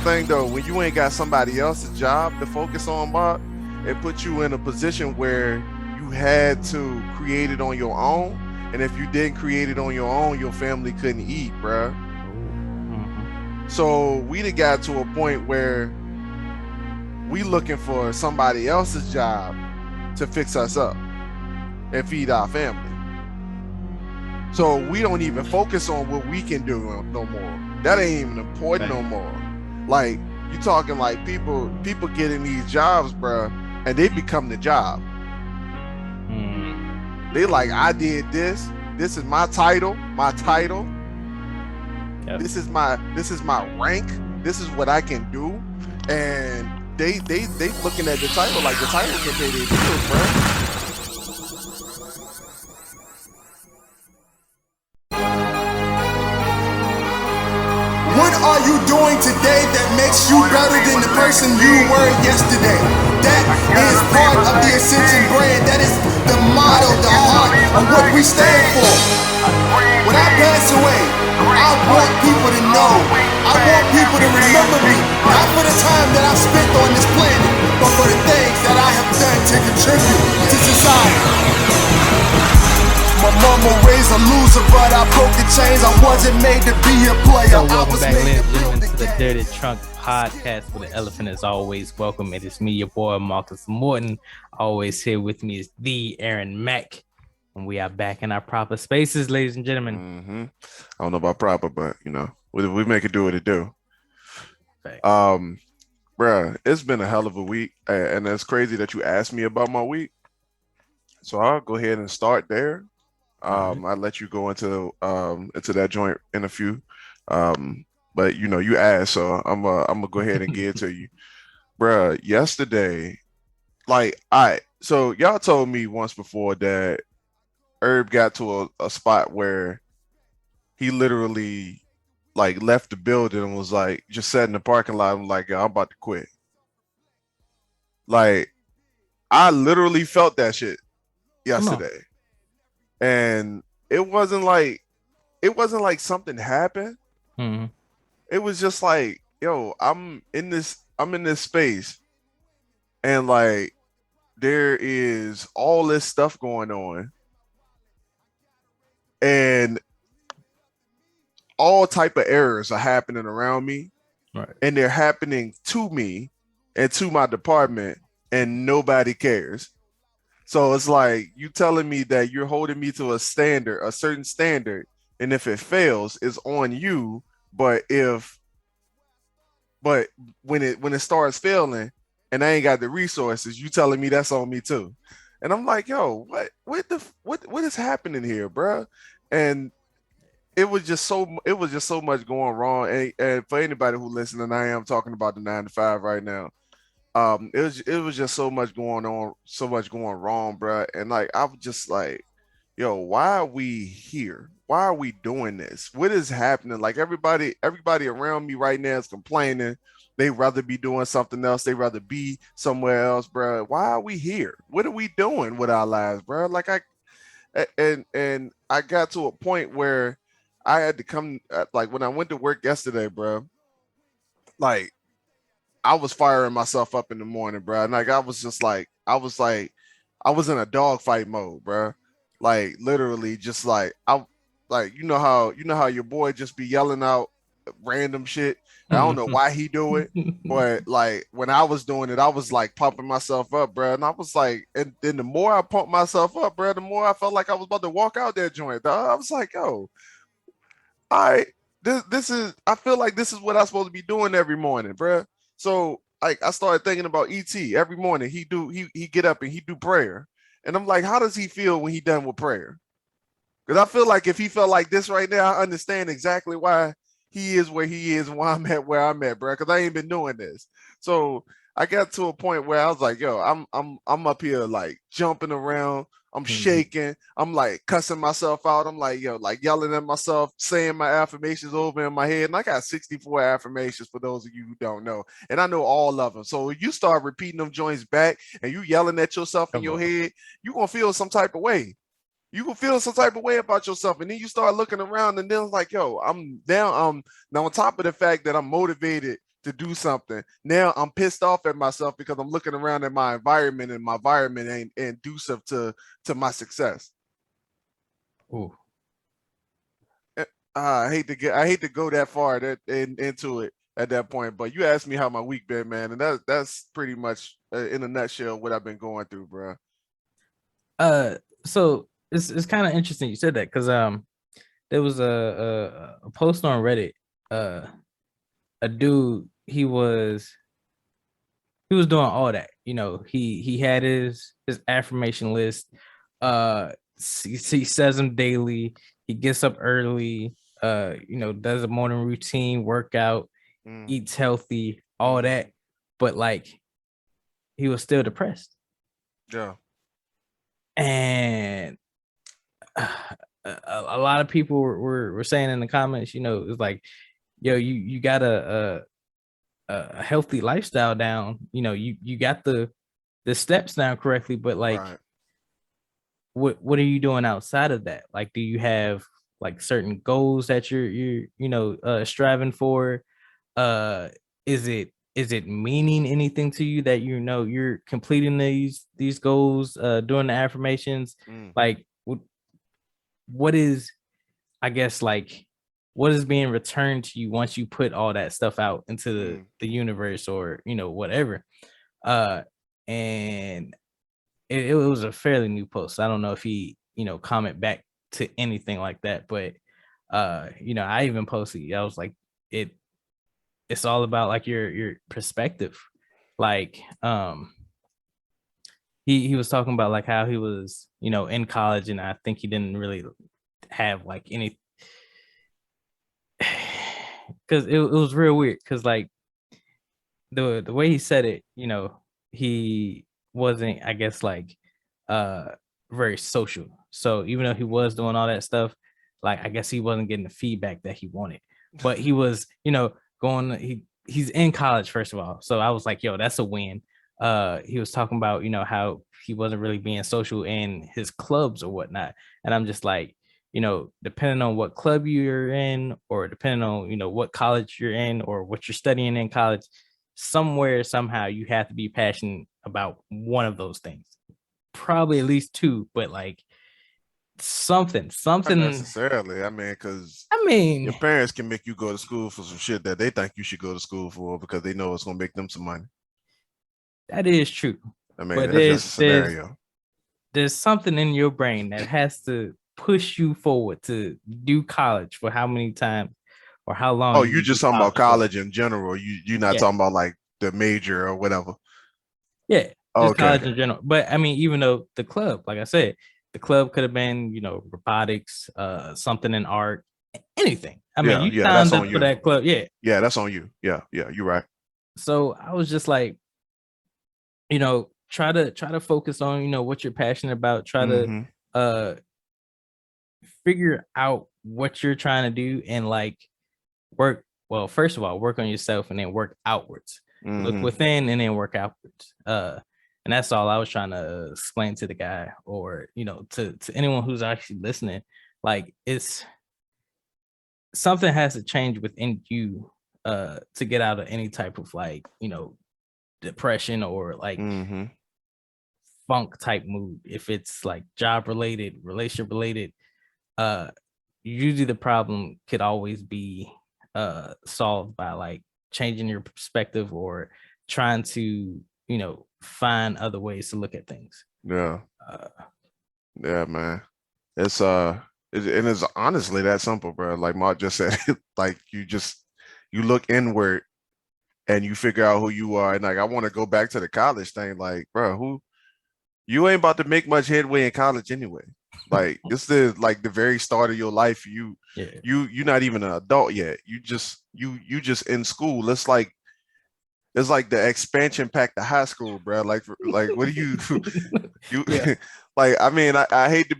thing though, when you ain't got somebody else's job to focus on, Bob, it puts you in a position where you had to create it on your own. And if you didn't create it on your own, your family couldn't eat, bruh. So we done got to a point where we looking for somebody else's job to fix us up and feed our family. So we don't even focus on what we can do no more. That ain't even important no more. Like, you talking like people getting these jobs, bruh, and they become the job. They like, I did this. This is my title. Yep. This is my rank. This is what I can do. And they looking at the title like the title can pay their bills, bruh. What are you doing today that makes you better than the person you were yesterday? That is part of the Ascension brand. That is the motto, the heart of what we stand for. When I pass away, I want people to know. I want people to remember me, not for the time that I spent on this planet, but for the things that I have done to contribute to society. My mama raised a loser, but I broke the chains. I wasn't made to be a player. So welcome back, ladies and gentlemen, to the Dirty Trunk Podcast, where the elephant is always welcome. It is me, your boy Marcus Morton. Always here with me is the Aaron Mack, and we are back in our proper spaces, ladies and gentlemen. I don't know about proper, but you know, we make it do what it do. Fact. Bruh, it's been a hell of a week, and it's crazy that you asked me about my week. So I'll go ahead and start there. I'll let you go into that joint in a few. But you know, you asked, so I'm gonna go ahead and get it to you. Bruh, yesterday, so y'all told me once before that Herb got to a spot where he literally like left the building and was like just sat in the parking lot and like, I'm about to quit. Like, I literally felt that shit yesterday. And it wasn't like something happened. It was just like, yo, I'm in this space, and like there is all this stuff going on, and all type of errors are happening around me, right? And they're happening to me and to my department, and nobody cares. So it's like you telling me that you're holding me to a certain standard, and if it fails, it's on you. But when it starts failing, and I ain't got the resources, you telling me that's on me too. And I'm like, yo, what is happening here, bro? And it was just so much going wrong. And for anybody who listening, I am talking about the 9 to 5 right now. It was just so much going on, so much going wrong, bro. And like, I was just like, yo, why are we here? Why are we doing this? What is happening? Like, everybody around me right now is complaining. They rather be doing something else. They rather be somewhere else, bro. Why are we here? What are we doing with our lives, bro? Like, and I got to a point where I had to come, like when I went to work yesterday, bro, like, I was firing myself up in the morning, bro. And like, I was in a dogfight mode, bro. Like, literally just like, you know how your boy just be yelling out random shit. I don't know why he do it, but like when I was doing it, I was like pumping myself up, bro. And I was like, and then the more I pumped myself up, bro, the more I felt like I was about to walk out that joint. I was like, yo, I feel like this is what I'm supposed to be doing every morning, bro. So like, I started thinking about ET every morning. He get up and he do prayer, and I'm like, how does he feel when he done with prayer? Because I feel like if he felt like this right now, I understand exactly why he is where he is and why I'm at where I'm at, bro. Because I ain't been doing this. So I got to a point where I was like, yo, I'm up here like jumping around. I'm shaking. I'm like cussing myself out. I'm like, yo, like yelling at myself, saying my affirmations over in my head. And I got 64 affirmations for those of you who don't know. And I know all of them. So when you start repeating them joints back and you yelling at yourself in your head, you're going to feel some type of way. You can feel some type of way about yourself. And then you start looking around and then it's like, yo, I'm down. Now on top of the fact that I'm motivated to do something. Now I'm pissed off at myself because I'm looking around at my environment and my environment ain't conducive to my success. Ooh. I hate to go that far into it at that point. But you asked me how my week been, man, and that's pretty much in a nutshell what I've been going through, bro. So it's kind of interesting you said that because there was a post on Reddit. A dude he was doing all that. You know, he had his affirmation list. He says them daily. He gets up early. You know, does a morning routine, workout, eats healthy, all that. But like, he was still depressed. Yeah. And a lot of people were saying in the comments, you know, it's like, yo, you got a healthy lifestyle down. You know, you got the steps down correctly, but like, Right. what are you doing outside of that? Like, do you have like certain goals that you're you know striving for? Is it meaning anything to you that you know you're completing these goals, doing the affirmations? Like, what is, I guess, like, what is being returned to you once you put all that stuff out into the universe, or you know, whatever? And it was a fairly new post. I don't know if he, you know, comment back to anything like that, but you know, I even posted, I was like, it's all about like your perspective. Like, he was talking about like how he was, you know, in college, and I think he didn't really have like any, because it was real weird, because like the way he said it, you know, he wasn't, I guess, like uh very social. So even though he was doing all that stuff, like, I guess he wasn't getting the feedback that he wanted. But he was, you know, going, he's in college, first of all. So I was like, yo, that's a win. He was talking about, you know, how he wasn't really being social in his clubs or whatnot. And I'm just like, you know, depending on what club you're in, or depending on, you know, what college you're in, or what you're studying in college, somewhere, somehow, you have to be passionate about one of those things. Probably at least two, but like something. Not necessarily. I mean, because I mean, your parents can make you go to school for some shit that they think you should go to school for because they know it's gonna make them some money. that is true. I mean, But that's just a scenario. there's something in your brain that has to push you forward to do college for how many times or how long Oh, you you do just talking about college for. college in general. You're not Yeah. talking about like the major or whatever. Yeah, just Okay. college in general. But I mean, even though the club, like I said, the club could have been, you know, robotics, something in art, anything. I mean, Yeah, you yeah, that's signed on up for you. that club, yeah. Yeah, that's on you. Yeah, yeah, you're right. So I was just like, you know, try to focus on, you know, what you're passionate about. Try to Mm-hmm. uh figure out what you're trying to do, and like work, well, first of all, work on yourself, and then work outwards. Look Mm-hmm. within and then work outwards. And that's all I was trying to explain to the guy, or you know, to anyone who's actually listening. Like, it's something has to change within you to get out of any type of, like, you know, depression, or like Mm-hmm. funk type mood. If it's like job related, relationship related, uh usually the problem could always be solved by like changing your perspective, or trying to, you know, find other ways to look at things. Yeah. uh Yeah, man. It's and it's honestly that simple, bro. Like Mark just said, like you look inward and you figure out who you are. And like I want to go back to the college thing, like, bro, who you ain't about to make much headway in college anyway. Like this is like the very start of your life. yeah. You're not even an adult yet. You just in school. It's like the expansion pack to high school, bro. Like what do you Yeah. like? I mean, I hate to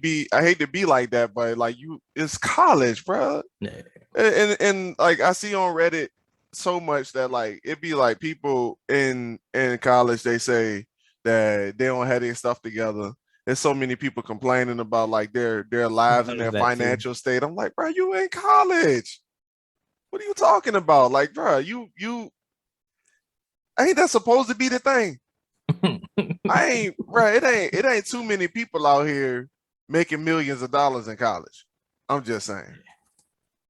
be like that, but like it's college, bro. Yeah. And like I see on Reddit so much that like it be like people in college, they say that they don't have their stuff together. There's so many people complaining about like their I lives and noticed their that too. financial state. I'm like, bro, you in college. What are you talking about? Like, bro, you Ain't that supposed to be the thing? I ain't right. It ain't too many people out here making millions of dollars in college. I'm just saying.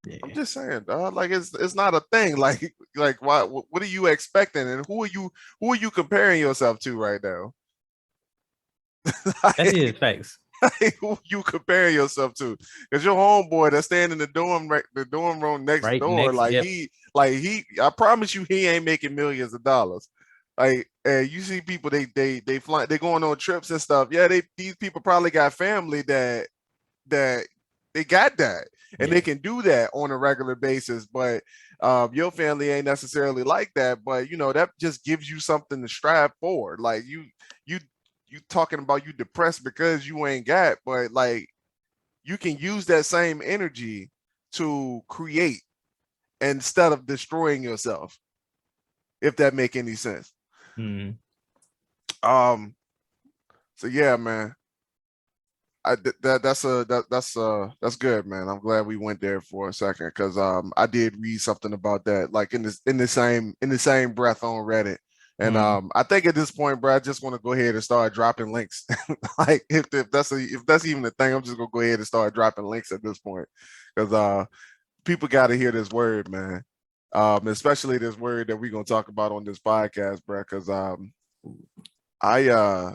Yeah. I'm just saying, dog. Like it's not a thing. Like why? What are you expecting? And who are you comparing yourself to right now? That Like, is facts. who you comparing yourself to? Because your homeboy that's staying in the dorm room next Right door, next. like Yep. I promise you, he ain't making millions of dollars. Like, you see people, they fly, they going on trips and stuff. Yeah, these people probably got family that they got that and they Yeah. can do that on a regular basis. But your family ain't necessarily like that. But that just gives you something to strive for. Like you you talking about you depressed because you ain't got, but like you can use that same energy to create instead of destroying yourself, if that make any sense. Mm. Um, so yeah, man. That's good, man. I'm glad we went there for a second because I did read something about that, like in the same breath on Reddit. And Mm. I think at this point, bro, I just want to go ahead and start dropping links. Like if that's even the thing, I'm just gonna go ahead and start dropping links at this point. Because people gotta hear this word, man. Especially this word that we're gonna talk about on this podcast, bro. Because I uh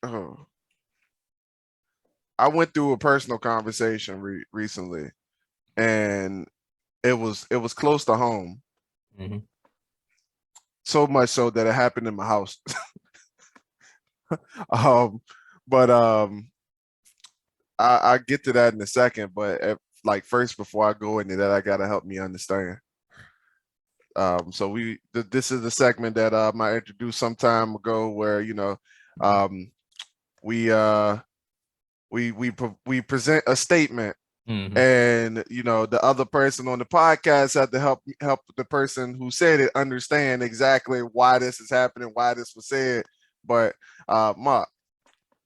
oh, I went through a personal conversation recently, and it was close to home, Mm-hmm. so much so that it happened in my house. um, but I get to that in a second. But like first, before I go into that, I gotta help me understand. So this is the segment that I introduced some time ago, where um, we we present a statement, Mm-hmm. and the other person on the podcast had to help the person who said it understand exactly why this is happening, why this was said. But Mark,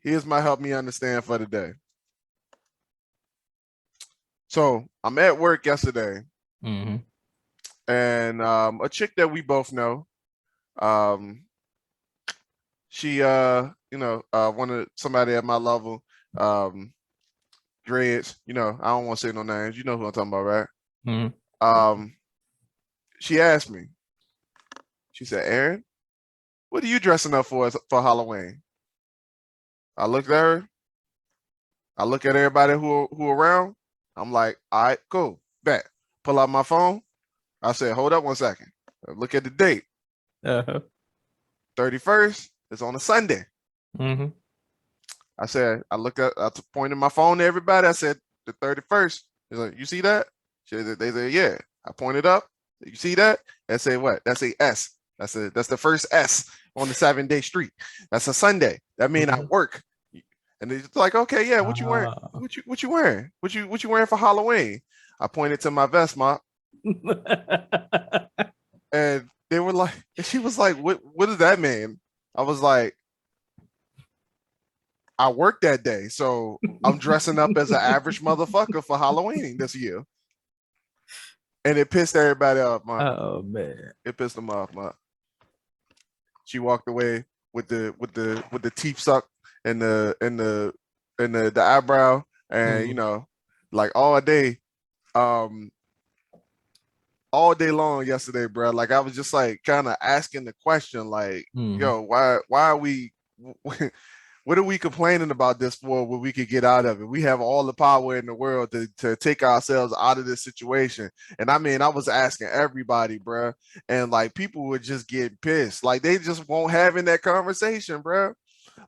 here's my help me understand for the day. So I'm at work yesterday, Mm-hmm. and a chick that we both know, um she wanted somebody at my level, um dreads, I don't want to say no names, you know who I'm talking about, right? Mm-hmm. um she asked me, she said, Aaron, what are you dressing up for Halloween? I looked at her. I look at everybody who around. I'm like, all right, cool, bet. Pull out my phone. I said, hold up one second. Look at the date. Uh-huh. 31st is on a Sunday. Mm-hmm. I said, I pointed my phone to everybody. I said, the 31st. He's like, you see that? They said, yeah. I pointed up. You see that? I said, what? That's a S. That's the first S on the 7-day street. That's a Sunday. That means I Mm-hmm. work. And it's like, okay, yeah, what you wearing? Ah. What you wearing? What you wearing for Halloween? I pointed to my vest, and they were like, and she was like, what does that mean? I was like, I worked that day, so I'm dressing up as an average motherfucker for Halloween this year. And it pissed everybody off, man. Oh man. It pissed them off, man. She walked away with the teeth sucked and the eyebrow, and Mm-hmm. like um all day long yesterday, bro. Like I was just like kind of asking the question, like, Mm-hmm. yo, why are we what are we complaining about this for when we could get out of it? We have all the power in the world to take ourselves out of this situation. And I mean, I was asking everybody, bro, and like people were just getting pissed. Like they just won't having that conversation, bro.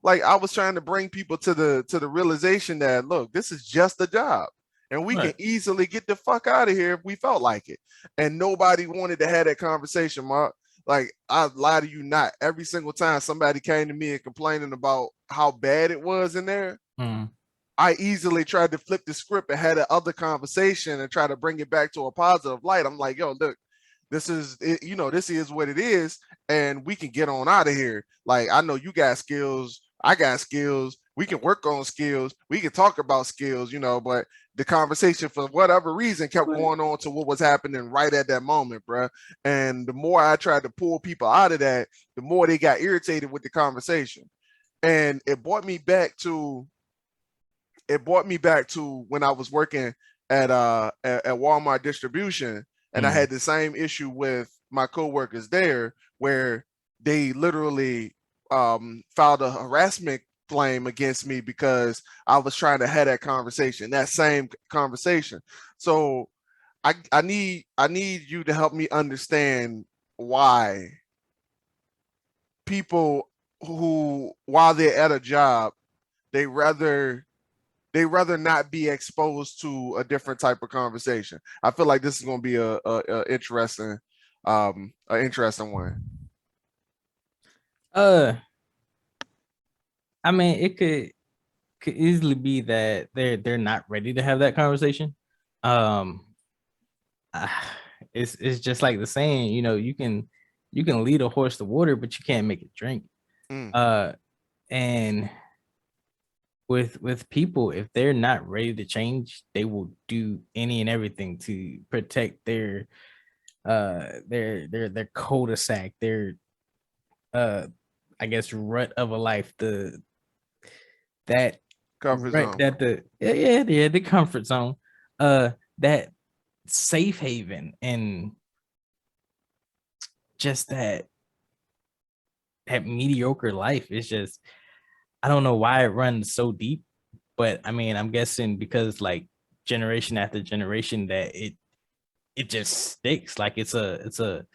Like I was trying to bring people to the realization that look, this is just a job. And we can Right. easily get the fuck out of here if we felt like it. And nobody wanted to have that conversation, Mark. Like I lie to you not. Every single time somebody came to me and complaining about how bad it was in there, Mm-hmm. I easily tried to flip the script and had another conversation and try to bring it back to a positive light. I'm like, yo, look, this is it, this is what it is, and we can get on out of here. Like I know you got skills, I got skills, we can work on skills, we can talk about skills, but the conversation for whatever reason kept going on to what was happening right at that moment, bro. And the more I tried to pull people out of that, the more they got irritated with the conversation. And it brought me back to when I was working at Walmart distribution, and I had the same issue with my coworkers there, where they literally filed a harassment claim against me because I was trying to have that same conversation. So I need you to help me understand why people who, while they're at a job, they rather not be exposed to a different type of conversation. I feel like this is going to be a interesting one. I mean, it could easily be that they're not ready to have that conversation. Um, it's just like the saying, you can lead a horse to water, but you can't make it drink. And with people, if they're not ready to change, they will do any and everything to protect their cul-de-sac, their I guess rut of a life, that Comfort right zone. that the comfort zone, that safe haven, and just that mediocre life is just, I don't know why it runs so deep, but I mean, I'm guessing because like generation after generation that it just sticks. Like it's a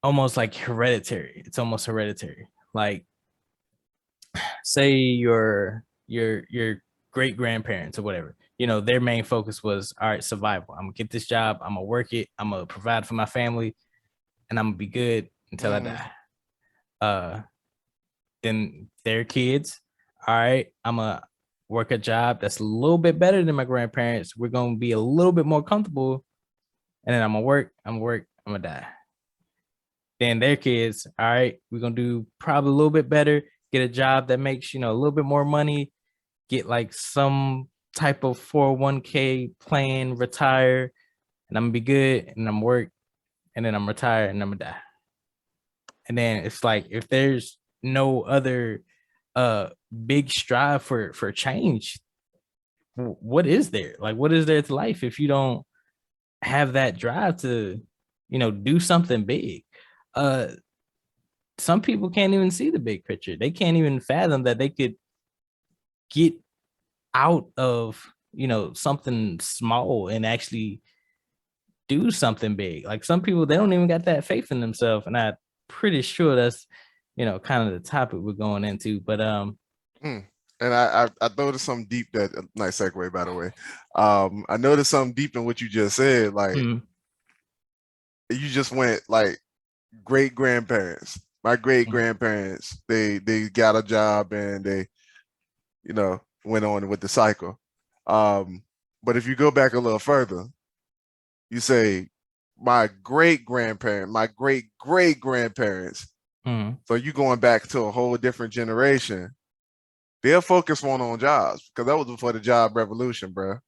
almost like hereditary. It's almost hereditary. Like, say your great grandparents or whatever, their main focus was, all right, survival. I'm gonna get this job, I'm gonna work it, I'm gonna provide for my family, and I'm gonna be good until I die. Then their kids, all right, I'm gonna work a job that's a little bit better than my grandparents. We're gonna be a little bit more comfortable, and then I'm gonna work, I'm gonna die. Then their kids, all right, we're gonna do probably a little bit better, get a job that makes a little bit more money, get like some type of 401k plan, retire, and I'm gonna be good, and I'm work, and then I'm retired, and I'm gonna die. And then it's like, if there's no other big strive for change, what is there? Like, what is there to life if you don't have that drive to do something big? Some people can't even see the big picture. They can't even fathom that they could get out of something small and actually do something big. Like, some people, they don't even got that faith in themselves, and I'm pretty sure that's kind of the topic we're going into. But And I noticed something deep, that nice segue, by the way. I noticed something deep in what you just said. Like, you just went like great grandparents. My great grandparents, they got a job and they, went on with the cycle. But if you go back a little further, you say my great grandparent, my great great grandparents. So you going back to a whole different generation. Their focus won't on jobs, because that was before the job revolution, bro.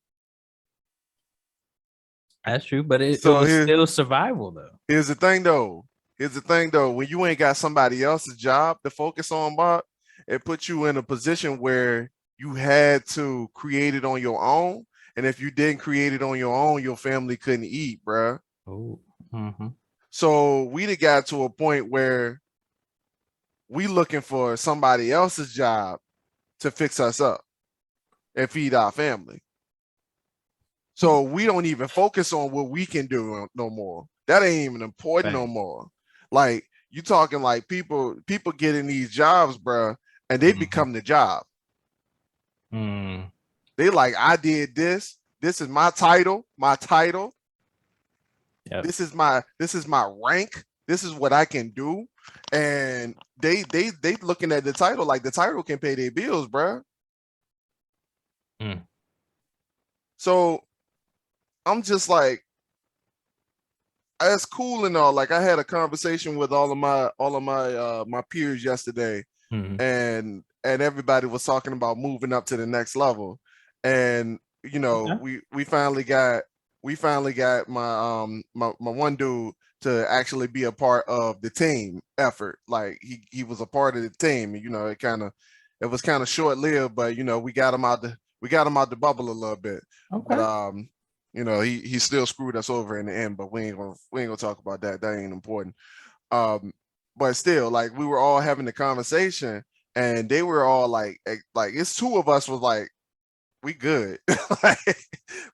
That's true, but it was still survival, though. Here's the thing, though. When you ain't got somebody else's job to focus on, Bob, it puts you in a position where you had to create it on your own. And if you didn't create it on your own, your family couldn't eat, bro. Oh. So we got to a point where we looking for somebody else's job to fix us up and feed our family. So we don't even focus on what we can do no more. That ain't even important no more. Like, you talking like people getting these jobs, bro, and they become the job. They like, I did this. This is my title. Yep. This is my rank. This is what I can do. And they looking at the title like the title can pay their bills, bro. So I'm just like, that's cool and all. Like, I had a conversation with all of my peers yesterday, and everybody was talking about moving up to the next level. And you know, Okay. we finally got my one dude to actually be a part of the team effort. Like he was a part of the team. You know, it was kind of short lived, but you know, we got him out the bubble a little bit. But Okay. you know, he still screwed us over in the end, but we ain't gonna talk about that. That ain't important. Um, but still, like we were all having the conversation and they were all like it's two of us was like we good. Like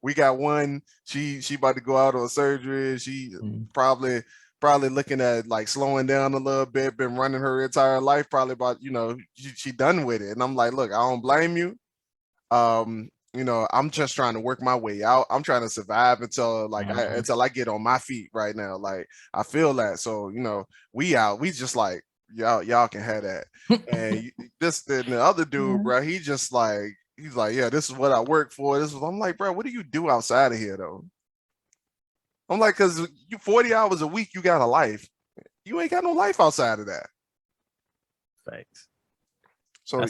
we got one. She about to go out on surgery. She Mm. probably probably looking at like slowing down a little bit. Been running her entire life. Probably about she done with it. And I'm like, look, I don't blame you. You know, I'm just trying to work my way out. I'm trying to survive Mhm. until I get on my feet right now. Like I feel that. So, you know, we out. We just like y'all can have that. And the other dude, Yeah. bro, he's like, yeah, this is what I work for. I'm like, bro, what do you do outside of here though? I'm like, cause you 40 hours a week, you got a life. You ain't got no life outside of that. Thanks. So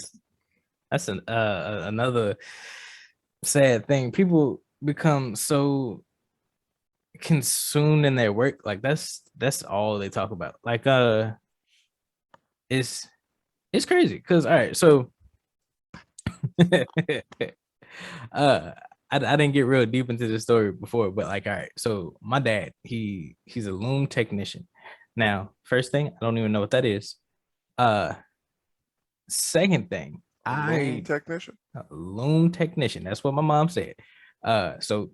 That's another sad thing. People become so consumed in their work. Like that's all they talk about. Like it's it's crazy because all right, so uh I didn't get real deep into the story before, but like all right, so my dad, he's a loom technician. Now, first thing, I don't even know what that is. Uh Second thing, a loom I technician. a loom technician. That's what my mom said. So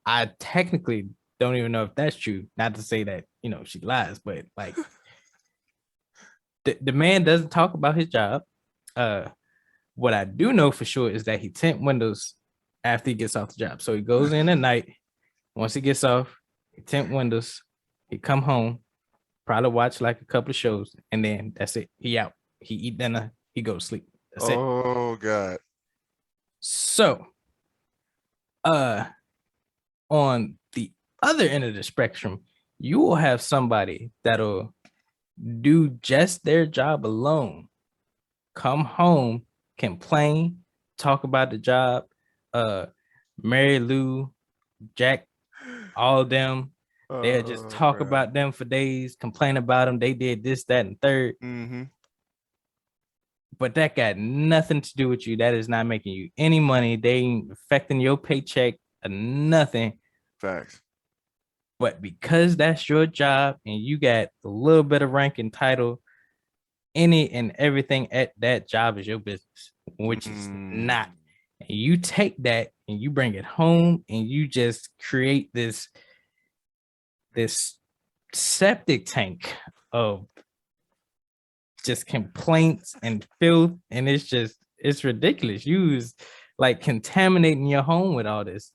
I technically don't even know if that's true. Not to say that, she lies, but like the man doesn't talk about his job. Uh what I do know for sure is that he tint windows after he gets off the job. So he goes in at night. Once he gets off, he tint windows. He come home, probably watch like a couple of shows, and then that's it. He out. He eat dinner. He go to sleep. That's it. Oh God. So, uh, on the other end of the spectrum, you will have somebody that'll do just their job alone, come home, complain, talk about the job. Uh, Mary Lou, Jack, all of them, they'll just Oh, talk bro. about them for days, complain about them. They did this, that, and third. Mm-hmm. But that got nothing to do with you. That is not making you any money. They ain't affecting your paycheck or nothing. Facts. But because that's your job and you got a little bit of rank and title, any and everything at that job is your business, which is Mm. not. And you take that and you bring it home and you just create this septic tank of just complaints and filth, and it's ridiculous. You was like contaminating your home with all this.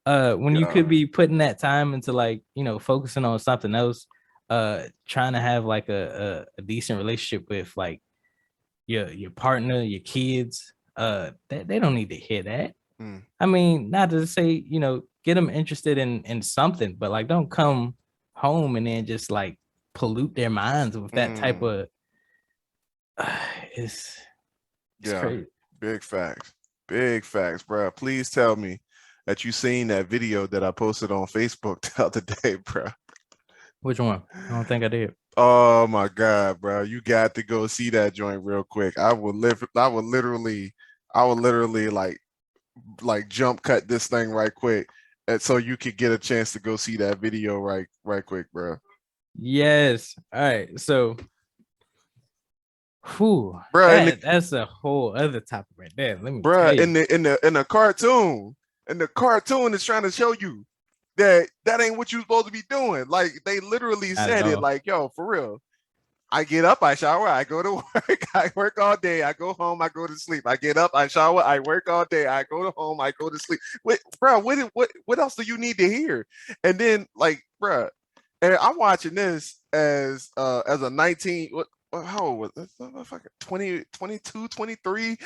When you Yeah. could be putting that time into like focusing on something else, trying to have like a decent relationship with like your partner, your kids. They don't need to hear that. Mm. I mean, not to say get them interested in something, but like don't come home and then just like pollute their minds with that type Mm. of it's it's Yeah. crazy. Big facts. Big facts, bro. Please tell me that you seen that video that I posted on Facebook the other day, bro. Which one? I don't think I did. Oh my God, bro. You got to go see that joint real quick. I would literally like jump cut this thing right quick. And so you could get a chance to go see that video right quick, bro. Yes. All right. So, whew, Bro, that's a whole other topic right there. Let me tell bruh, you. in the cartoon is trying to show you that ain't what you supposed to be doing. Like they literally Not at said it all. like, yo, for real. I get up, I shower, I go to work, I work all day, I go home, I go to sleep. I get up, I shower, I work all day, I go to home, I go to sleep. Wait, bro, what else do you need to hear? And then like, bro, and I'm watching this as a 19 how old was it? Fucking 20, 22, 23,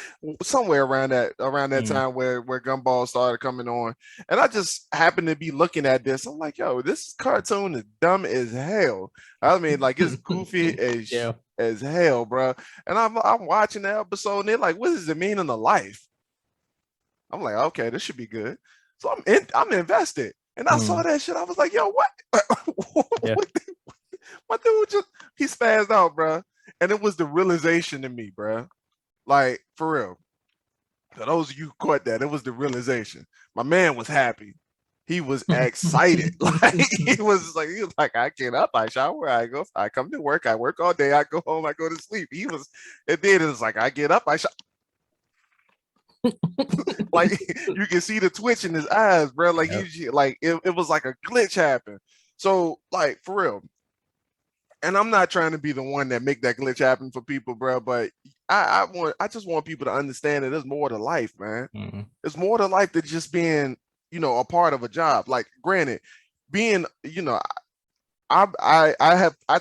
somewhere around that Mm. time where Gumball started coming on. And I just happened to be looking at this. I'm like, yo, this cartoon is dumb as hell. I mean, like it's goofy Yeah. as hell, bro. And I'm watching the episode, and they're like, what does it mean in the life? I'm like, okay, this should be good. So I'm invested. And I saw that shit. I was like, yo, what? Yeah. My dude just, he spazzed out, bro. And it was the realization to me, bro. Like, for real. For those of you who caught that, it was the realization. My man was happy. He was excited. Like he was like, I get up, I shower, I come to work, I work all day, I go home, I go to sleep. It was like, I get up, I shower. Like you can see the twitch in his eyes, bro. Like he like it was like a glitch happened. So like for real. And I'm not trying to be the one that make that glitch happen for people, bro. But I just want people to understand that there's more to life, man. Mm-hmm. There's more to life than just being, a part of a job. Like, granted, being, I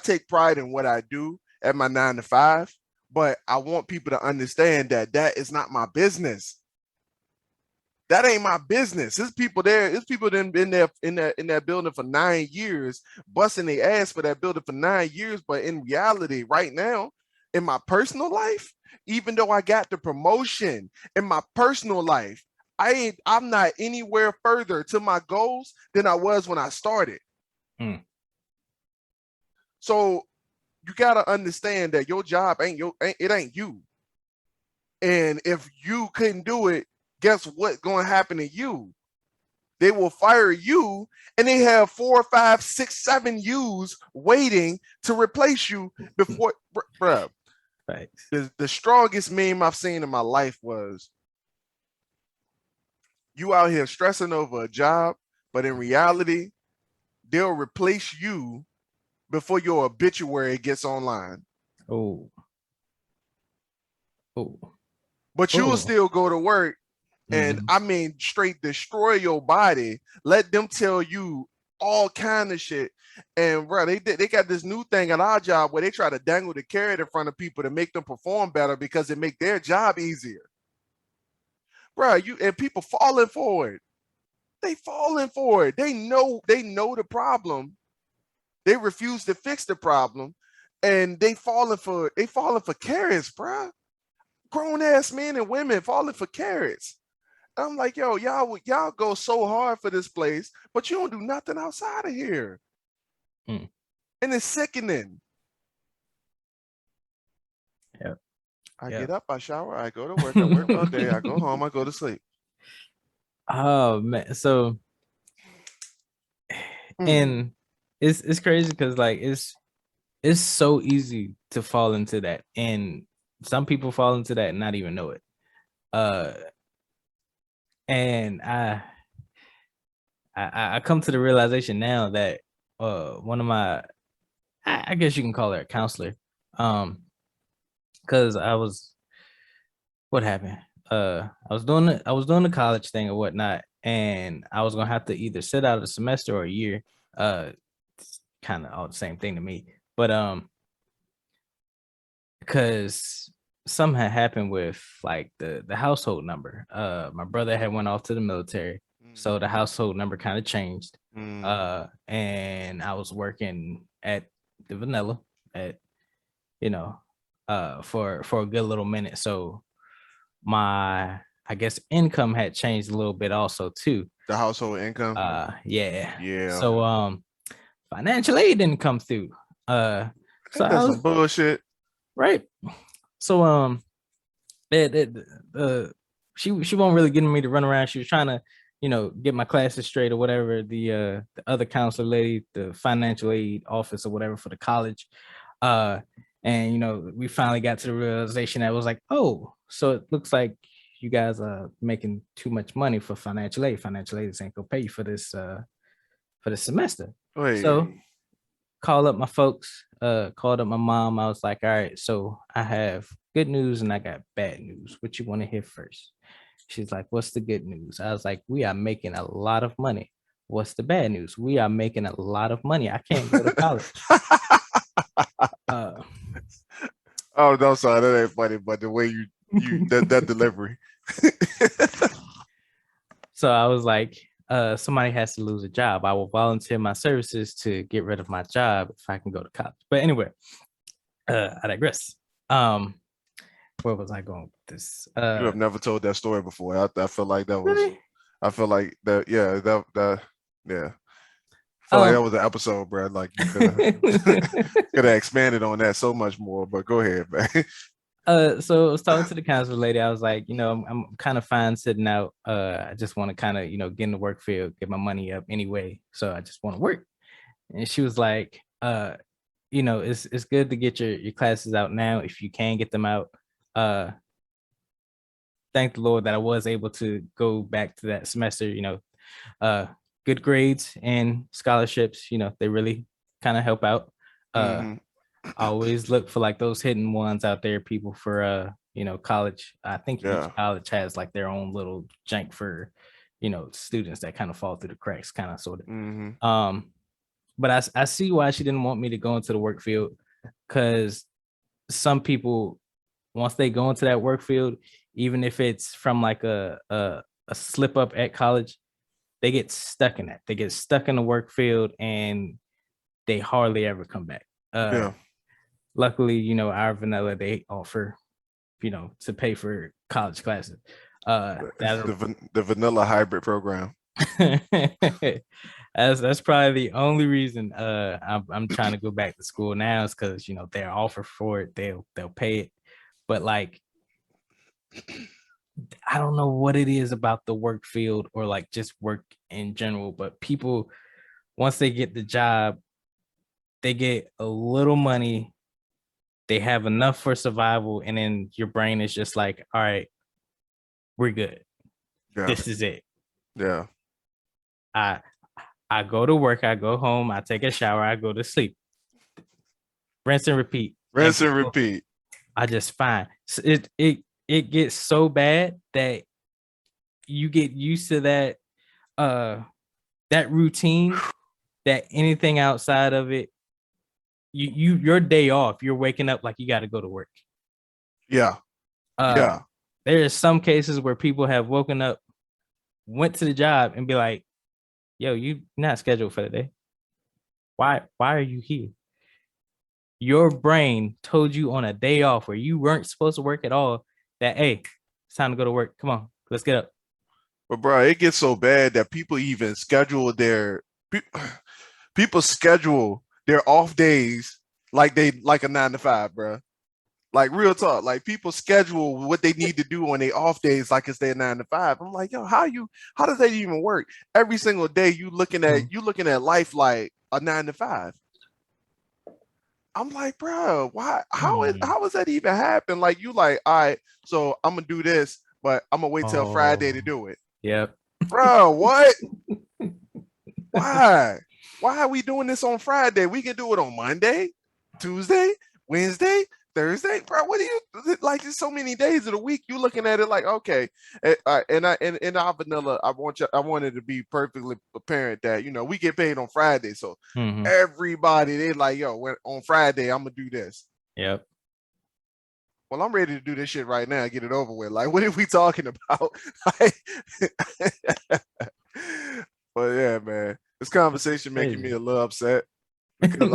take pride in what I do at my 9 to 5, but I want people to understand that that is not my business. That ain't my business. There's people there. There's people that been there in that building for 9 years, busting their ass for that building for 9 years. But in reality, right now, in my personal life, even though I got the promotion in my personal life, I'm not anywhere further to my goals than I was when I started. So you gotta understand that your job ain't you. And if you couldn't do it, guess what's going to happen to you? They will fire you, and they have 4, 5, 6, 7 U's waiting to replace you before, bro. Thanks. The strongest meme I've seen in my life was, you out here stressing over a job, but in reality, they'll replace you before your obituary gets online. Oh. But you will still go to work and I mean, straight destroy your body. Let them tell you all kind of shit. And bro, they got this new thing at our job where they try to dangle the carrot in front of people to make them perform better because it make their job easier. Bro, and people falling for it. They falling for it. They know the problem. They refuse to fix the problem, and they falling for carrots, bro. Grown ass men and women falling for carrots. I'm like, yo, y'all go so hard for this place, but you don't do nothing outside of here. And it's sickening. Yep. I get up, I shower, I go to work, I work all day, I go home, I go to sleep. Oh man, so and it's crazy because like it's so easy to fall into that, and some people fall into that and not even know it. And I come to the realization now that one of my, I guess you can call her a counselor, because what happened? I was doing the college thing or whatnot, and I was gonna have to either sit out a semester or a year. It's kind of all the same thing to me, but because something had happened with like the household number. My brother had went off to the military, so the household number kind of changed. And I was working at the Vanilla at, for a good little minute. So my, I guess, income had changed a little bit also too. The household income. Yeah. So financial aid didn't come through. So that's some bullshit. Right. So she won't really get me to run around. She was trying to, get my classes straight or whatever. The other counselor lady, the financial aid office or whatever for the college. And we finally got to the realization that it was like, oh, so it looks like you guys are making too much money for financial aid. Financial aid ain't gonna pay you for this semester. Wait. So called up my folks, called up my mom. I was like, all right, so I have good news and I got bad news. What you want to hear first? She's like, what's the good news? I was like, we are making a lot of money. What's the bad news? We are making a lot of money. I can't go to college. Oh no, sorry, that ain't funny, but the way you that delivery. So I was like, somebody has to lose a job. I will volunteer my services to get rid of my job if I can go to college. But anyway, I digress. What where was I going with this? You have never told that story before. I feel like that was. Really? I feel like that. Yeah, that. Yeah. I feel like Oh. that was an episode, bro. Like you could have could have expanded on that so much more. But go ahead, man. So I was talking to the counselor lady. I was like, I'm kind of fine sitting out. I just want to kind of, get in the work field, get my money up anyway. So I just want to work. And she was like, it's good to get your classes out now if you can get them out. Uh, thank the Lord that I was able to go back to that semester. Uh, good grades and scholarships. They really kind of help out. Uh, hmm I always look for like those hidden ones out there, people for college. I think each Yeah. college has like their own little jank for, students that kind of fall through the cracks, kind of sort hmm of. But I see why she didn't want me to go into the work field, because some people, once they go into that work field, even if it's from like a slip up at college, they get stuck in that. They get stuck in the work field and they hardly ever come back. Yeah. Luckily, our vanilla, they offer, to pay for college classes. That The vanilla hybrid program. that's probably the only reason I'm trying to go back to school now, is because they're offer for it, they'll pay it. But like, I don't know what it is about the work field or like just work in general, but people, once they get the job, they get a little money, they have enough for survival, and then your brain is just like, all right, we're good. Yeah. This is it. Yeah. I I go to work, I go home, I take a shower, I go to sleep. Rinse and repeat. And Rinse and people, repeat. I just find it gets so bad that you get used to uh that routine, that anything outside of it, your day off, you're waking up like you got to go to work. Yeah. Uh Yeah. there are some cases where people have woken up, went to the job and be like, yo, you not scheduled for the day. Why are you here? Your brain told you on a day off where you weren't supposed to work at all that, hey, it's time to go to work. Come on, let's get up. But bro, it gets so bad that people even schedule people schedule their off days like they like a 9 to 5, bro. Like real talk, like people schedule what they need to do on their off days like it's their 9 to 5. I'm like, yo, how does that even work? Every single day you looking at life like a 9 to 5. I'm like, bro, why? How is that even happen? Like you like, all right, so I'm gonna do this, but I'm gonna wait till Friday to Oh, do it, yep. bro. What? Why? Why are we doing this on Friday? We can do it on Monday, Tuesday, Wednesday, Thursday, bro. What do you like? There's so many days of the week. You looking at it like, okay, and in our vanilla, I wanted to be perfectly apparent that we get paid on Friday, so Mm-hmm. everybody they like, yo, on Friday I'm gonna do this. Yep. Well, I'm ready to do this shit right now. Get it over with. Like, what are we talking about? But yeah, man, this conversation making me Crazy. a little upset because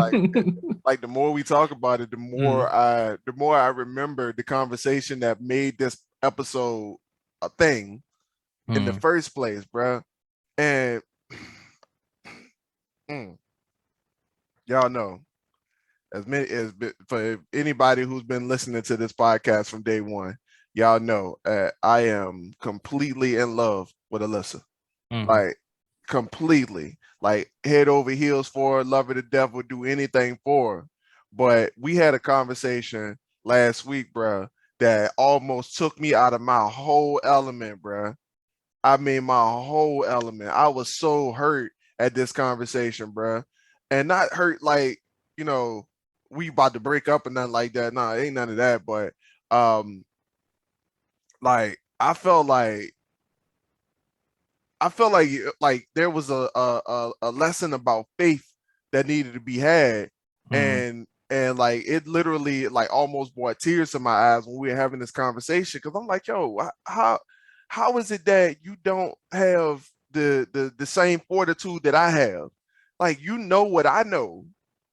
like the more we talk about it, Mm, the more I remember the conversation that made this episode a thing in the mm, first place, bro. And mm, y'all know, as many as for anybody who's been listening to this podcast from day one, y'all know I am completely in love with Alyssa. mm, Like completely, like head over heels for her, love her to death, would do anything for her. But we had a conversation last week, bro, that almost took me out of my whole element, bro. I mean, my whole element. I was so hurt at this conversation, bro, and not hurt like you know we about to break up and nothing like that. Nah, ain't none of that. But um, like I felt like there was a lesson about faith that needed to be had, mm. and like it literally like almost brought tears to my eyes when we were having this conversation because I'm like, yo, how is it that you don't have the same fortitude that I have? Like what I know.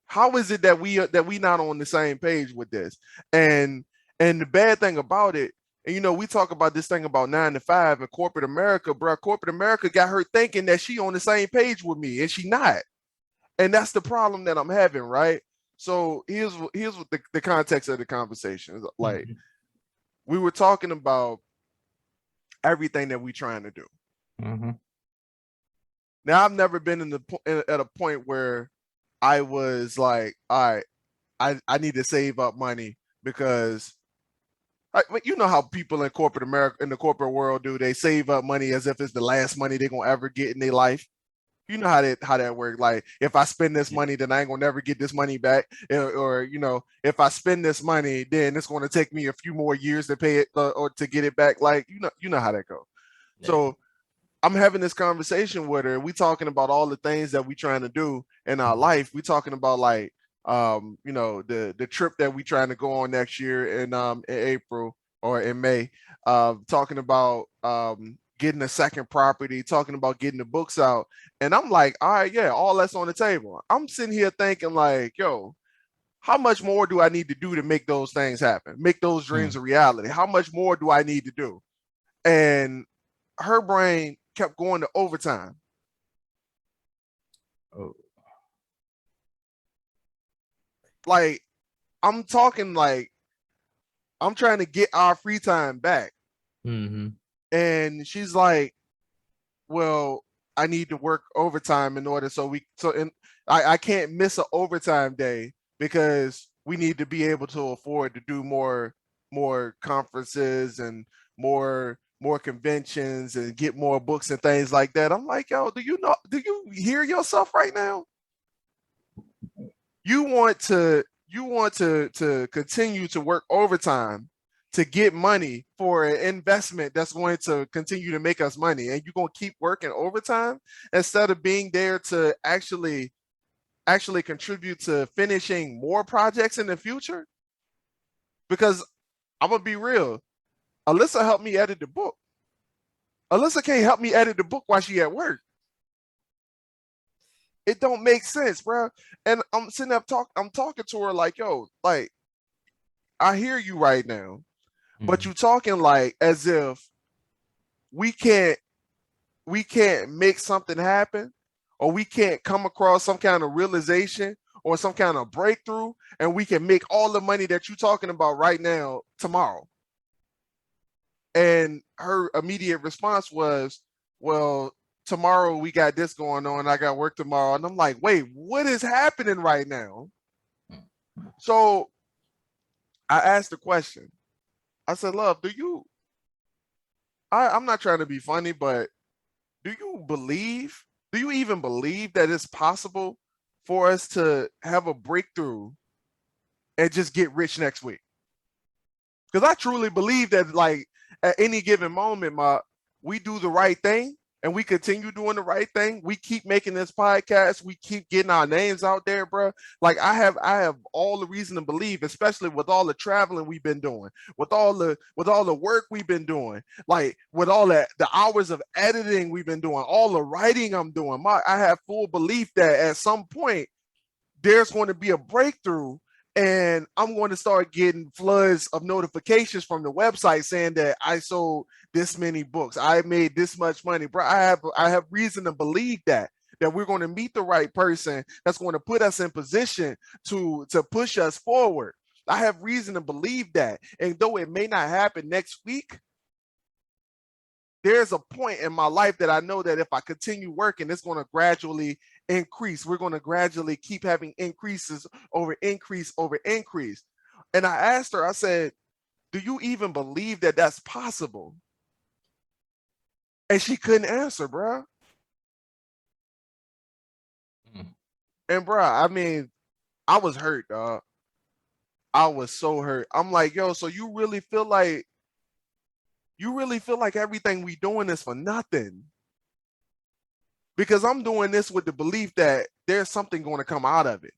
How is it that we not on the same page with this? And And the bad thing about it, and we talk about this thing about 9 to 5 and corporate America, bro. Corporate America got her thinking that she on the same page with me, and she not. And that's the problem that I'm having, right? So here's what the context of the conversation is. Like, we were talking about everything that we trying to do. Now, I've never been at a point where I was like, all right, I need to save up money because you know how people in corporate America, in the corporate world, do. They save up money as if it's the last money they're gonna ever get in their life. You know how that works. Like, if I spend this money, then I ain't gonna never get this money back. Or if I spend this money, then it's gonna take me a few more years to pay it or to get it back. Like, you know how that goes. Yeah. So I'm having this conversation with her. We talking about all the things that we trying to do in our life. We talking about like the trip that we trying to go on next year in April or in May. Talking about getting a second property, talking about getting the books out. And I'm like, all right, yeah, all that's on the table. I'm sitting here thinking like, yo, how much more do I need to do to make those things happen? Make those dreams a reality? How much more do I need to do? And her brain kept going to overtime. Oh. Like, I'm talking like I'm trying to get our free time back. And she's like, well, I need to work overtime in order I can't miss an overtime day because we need to be able to afford to do more conferences and more conventions and get more books and things like that. I'm like, yo, do you hear yourself right now? You want to continue to work overtime to get money for an investment that's going to continue to make us money, and you're going to keep working overtime instead of being there to actually contribute to finishing more projects in the future? Because I'm gonna be real, Alyssa helped me edit the book. Alyssa can't help me edit the book while she at work. It don't make sense, bro. And I'm sitting there I'm talking to her like, yo, like, I hear you right now, but you talking like as if we can't make something happen, or we can't come across some kind of realization or some kind of breakthrough, and we can make all the money that you're talking about right now tomorrow. And her immediate response was, well, tomorrow we got this going on. I got work tomorrow. And I'm like, wait, what is happening right now? So I asked the question. I said, love, I'm not trying to be funny, but do you even believe that it's possible for us to have a breakthrough and just get rich next week? Because I truly believe that, like, at any given moment, we do the right thing and we continue doing the right thing. We keep making this podcast. We keep getting our names out there, bro. Like, I have all the reason to believe, especially with all the traveling we've been doing, with all the work we've been doing, like with all the hours of editing we've been doing, all the writing I'm doing. I have full belief that at some point there's going to be a breakthrough, and I'm going to start getting floods of notifications from the website saying that I sold this many books, I made this much money, bro. I have reason to believe that we're going to meet the right person that's going to put us in position to push us forward. I have reason to believe that. And though it may not happen next week, there's a point in my life that I know that if I continue working, it's going to gradually increase. We're going to gradually keep having increases over increase over increase. And I asked her, I said, do you even believe that that's possible? And she couldn't answer, bro. And bro, I mean, I was hurt, dog. I was so hurt. I'm like, yo, so you really feel like everything we doing is for nothing? Because I'm doing this with the belief that there's something going to come out of it.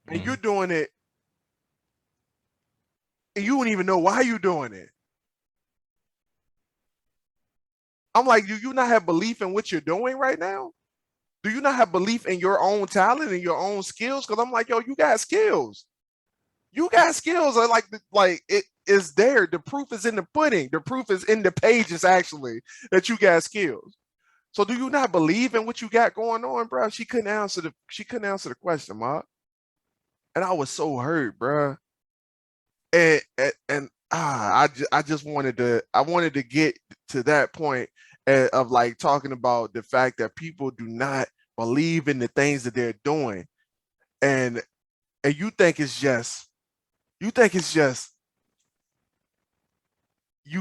And you're doing it, and you don't even know why you're doing it. I'm like, do you not have belief in what you're doing right now? Do you not have belief in your own talent and your own skills? Because I'm like, yo, you got skills. You got skills. Like it. is there. The proof is in the pudding. The proof is in the pages, actually, that you got skills. So do you not believe in what you got going on, bro? She couldn't answer the question, Mark. And I was so hurt, bro. I just wanted to get to that point of like talking about the fact that people do not believe in the things that they're doing, and you think it's just you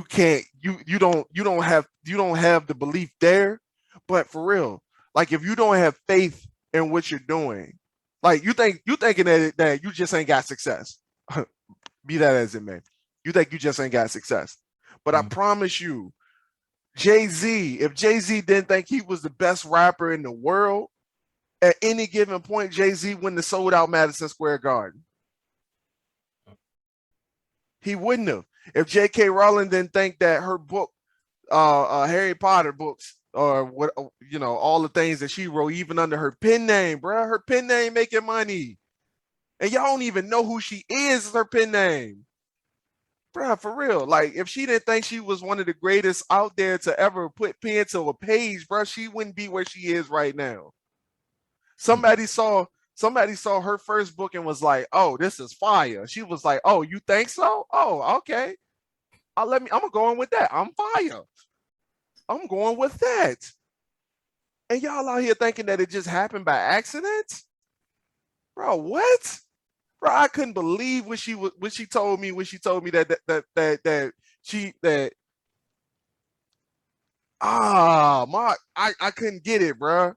can't you don't have the belief there. But for real, like if you don't have faith in what you're doing, like you thinking that you just ain't got success. Be that as it may, you think you just ain't got success. But I promise you, Jay-Z, if Jay-Z didn't think he was the best rapper in the world, at any given point, Jay-Z wouldn't have sold out Madison Square Garden. He wouldn't have. If J.K. Rowling didn't think that her book, Harry Potter books, or what, all the things that she wrote, even under her pen name, bro, her pen name making money. And y'all don't even know who she is, her pen name. Bro, for real. Like, if she didn't think she was one of the greatest out there to ever put pen to a page, bro, she wouldn't be where she is right now. Somebody saw her first book and was like, "Oh, this is fire." She was like, "Oh, you think so? Oh, okay. I'm gonna go on with that. I'm fire. I'm going with that." And y'all out here thinking that it just happened by accident? Bro, what? Bro, I couldn't believe when she told me that Mark, I couldn't get it, bro.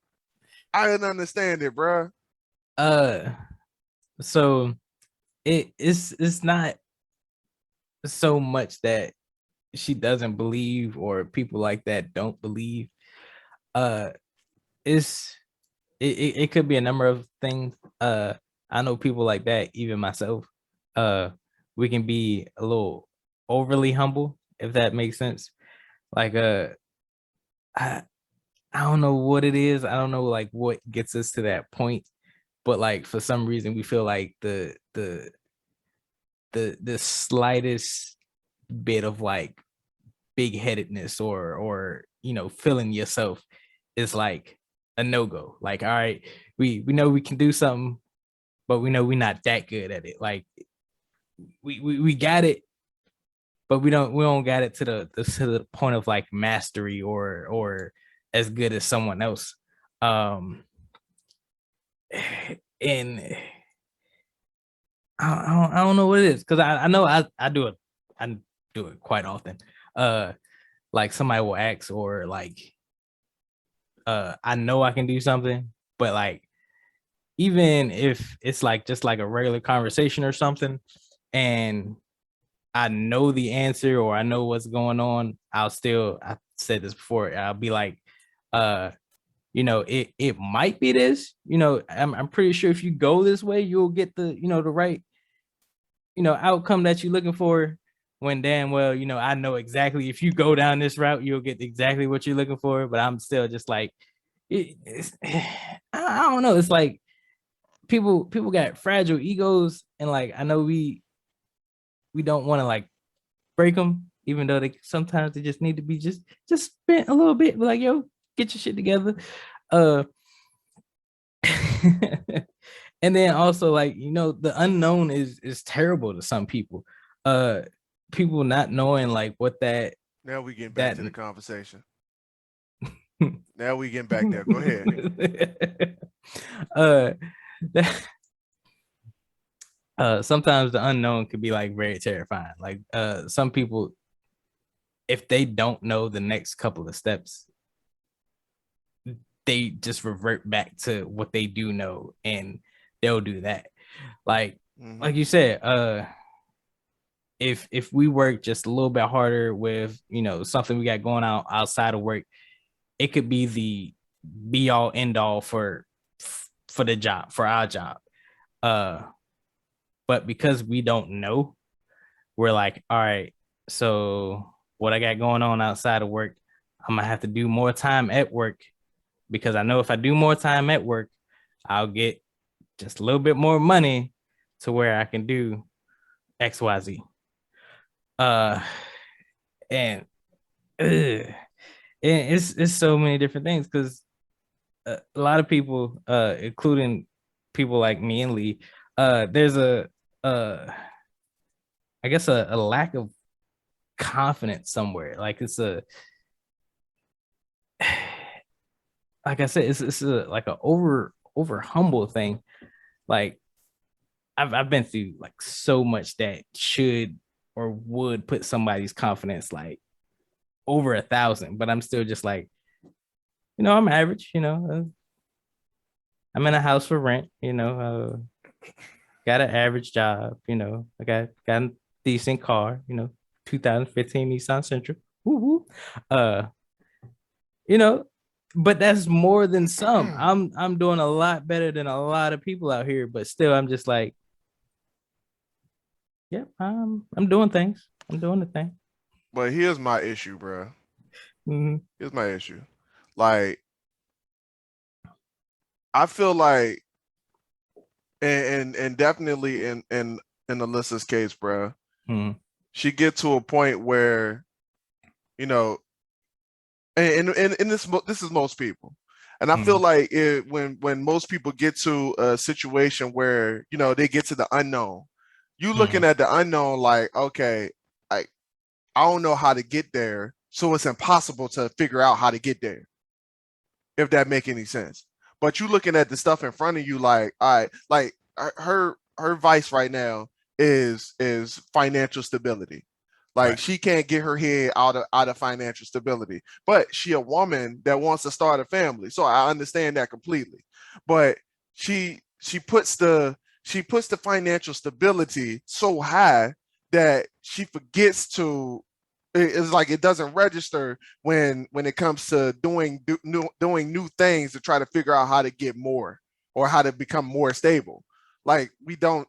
I didn't understand it, bro. So it's not so much that she doesn't believe or people like that don't believe. It could be a number of things. I know people like that, even myself. We can be a little overly humble, if that makes sense. Like I don't know what it is. I don't know like what gets us to that point, but like for some reason we feel like the slightest bit of like big headedness or feeling yourself is like a no-go. Like, all right, we know we can do something, but we know we're not that good at it. Like we got it, but we don't got it to the point of like mastery or as good as someone else. And I don't know what it is, because I know I do it quite often. Like somebody will ask, or like I know I can do something, but like even if it's like just like a regular conversation or something, and I know the answer or I know what's going on, I said this before, I'll be like, it might be this, I'm pretty sure if you go this way, you'll get the right, outcome that you're looking for, when damn well, I know exactly if you go down this route, you'll get exactly what you're looking for. But I'm still just like, I don't know. It's like people got fragile egos, and like I know we don't want to like break them, even though sometimes they just need to be just spent a little bit. Like, yo, get your shit together. And then also like, the unknown is terrible to some people. People not knowing like what that. Now we getting back to the conversation. Now we getting back there. Go ahead. Sometimes the unknown could be like very terrifying. Like some people, if they don't know the next couple of steps, they just revert back to what they do know, and they'll do that. Like like you said, if we work just a little bit harder with something we got going on outside of work, it could be the be all end all for the job, for our job. But because we don't know, we're like, all right, so what I got going on outside of work, I'm gonna have to do more time at work, because I know if I do more time at work, I'll get just a little bit more money to where I can do XYZ. Uh, and, and it's so many different things because a lot of people, including people like me and Lee, there's uh, I guess a lack of confidence somewhere. Like it's a, like I said, it's a like a over humble thing. Like I've been through like so much that should or would put somebody's confidence like over 1,000, but I'm still just like, I'm average. I'm in a house for rent. Got an average job. I got a decent car. 2015 Nissan Sentra. Woo-hoo. Uh, you know, but that's more than some. I'm doing a lot better than a lot of people out here, but still, I'm just like, yep, I'm doing things. I'm doing the thing. But here's my issue, bro. Mm-hmm. Here's my issue. Like, I feel like, and definitely in Alyssa's case, bro, Mm-hmm. she get to a point where, you know, and this is most people, and I feel Mm-hmm. like when most people get to a situation where they get to the unknown, you looking Mm-hmm. at the unknown like, okay, like I don't know how to get there, so it's impossible to figure out how to get there, if that make any sense. But you looking at the stuff in front of you like, all right, like her vice right now is financial stability. Like Right. she can't get her head out of financial stability, but she a woman that wants to start a family. So I understand that completely. But she puts the financial stability so high that she forgets to, it's like it doesn't register when it comes to doing new things to try to figure out how to get more or how to become more stable. Like we don't.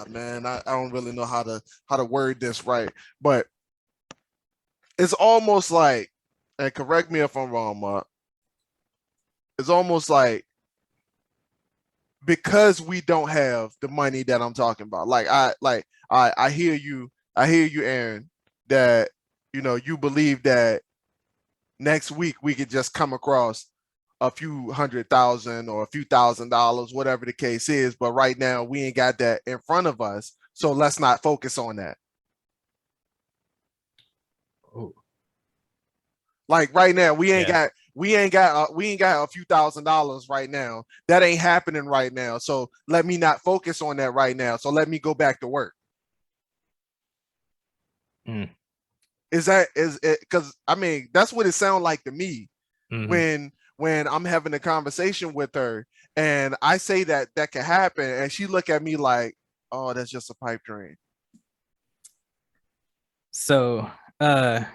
Man, I don't really know how to word this right, but it's almost like, and correct me if I'm wrong, Mark. It's almost like because we don't have the money that I'm talking about. I hear you, Aaron, that you believe that next week we could just come across a few $100,000 or a few $1,000, whatever the case is. But right now we ain't got that in front of us. So let's not focus on that. Oh, Like right now, yeah. we ain't got a few $1,000 right now. That ain't happening right now. So let me not focus on that right now. So let me go back to work. Mm. Is it because I mean that's what it sounds like to me Mm-hmm. when I'm having a conversation with her and I say that can happen and she look at me like, oh, that's just a pipe dream. So, that